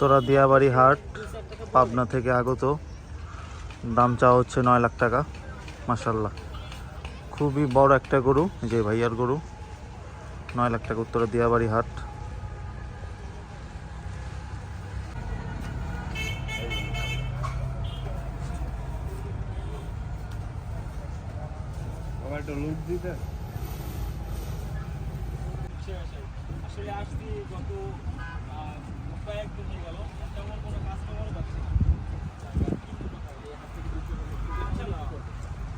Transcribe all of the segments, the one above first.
তোরা দিয়াবাড়ি হাট পাবনা থেকে আগত। দাম চাওয়া হচ্ছে 9 লাখ টাকা। মাশাল্লাহ, খুবই বড় একটা গরু, যে ভাইয়ার গরু। 9 লাখ টাকা উত্তরা দিয়াবাড়ি হাট। আসলে আসছি গত কয়েকদিন হয়ে গেল, তেমন কোনো কাস্টমারও পাচ্ছি না।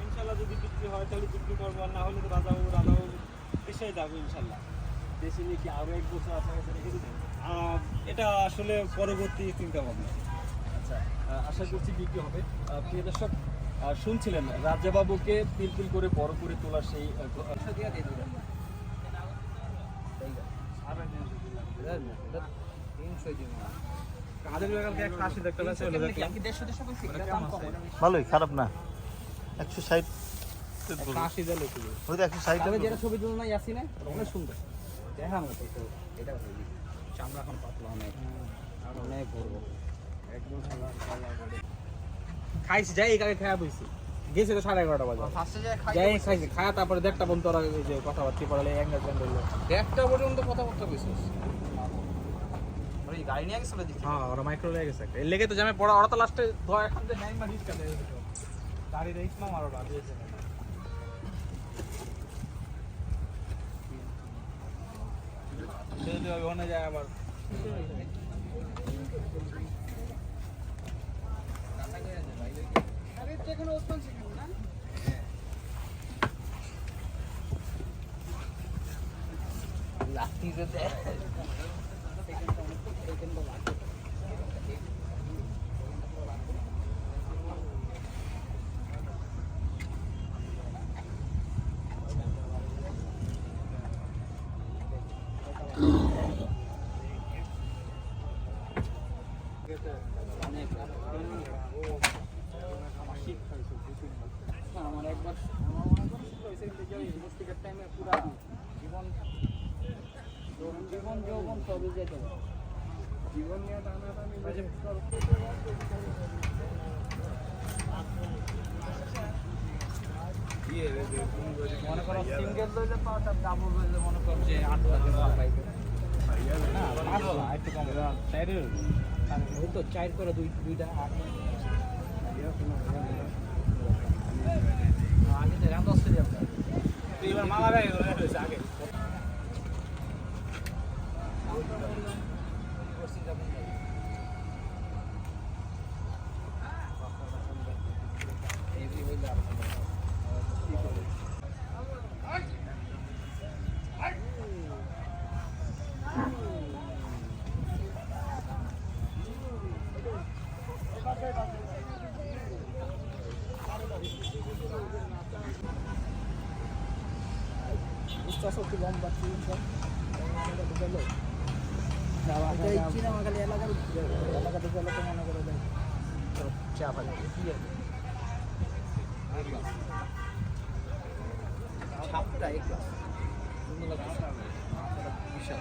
ইনশাল্লাহ যদি বিক্রি হয় তাহলে বিক্রি করবো, আর না হলে তো রাজাবাবু পেশায় যাবো ইনশাল্লাহ। দেশে নিয়ে কি আরও 1 বছর আপনার কাছে রেখে দিবেন? এটা আসলে পরবর্তী চিন্তা ভাবনা। আচ্ছা, আশা করছি বিক্রি হবে। প্রিয় দর্শক, শুনছিলেন রাজাবাবুকে পিলপিল করে বড় করে তোলা সেই ভালোই, খারাপ না। 160 যেটা ছবি তুলো না আসি না, অনেক সুন্দর দেখা মতো। তো এটা চামড়া এখন পাতলা অনেক, আর অনেক বড় একদম খাইছি। যাই আগে খাওয়া বইছি, গেছে তো 11:30 বাজে। যাই খাইছি, খাওয়া তারপরে 1:30 পর্যন্ত ওরা ওই যে কথাবার্তা পড়ালে এঙ্গেজমেন্ট হলো। 1:30 পর্যন্ত কথাবার্তা কইছিস? গাড়ি নিয়ে গেছিল দেখি। হ্যাঁ, ওরা মাইক্রো নিয়ে গেছে। এর লেগে তো জামে পড়া, ওরা তো লাস্টে ধর এখন যে নাই মারিস কাটে গাড়ি রেস না মারো না দিয়েছে। সেটা ওখানে যায় আবার আমার একবার টাইমে পুরা জীবন যৌবন সবই যেত। জীবন নিয়ে টানাটানি মনে করো সিঙ্গেল লইলে পাওয়াটা, ডাবল লইলে মনে করো যে 8 লাখ পাইবে না, একটু কম ওই তো 4 করে দুইটা 8 আগে তো রাম 10 দিয়ে এবার মালা ভাই হয়েছে আগে। সত্যি লম্বা এলাকা ঢুকালো তো মনে করে চা পাই ছাপটা বিশাল।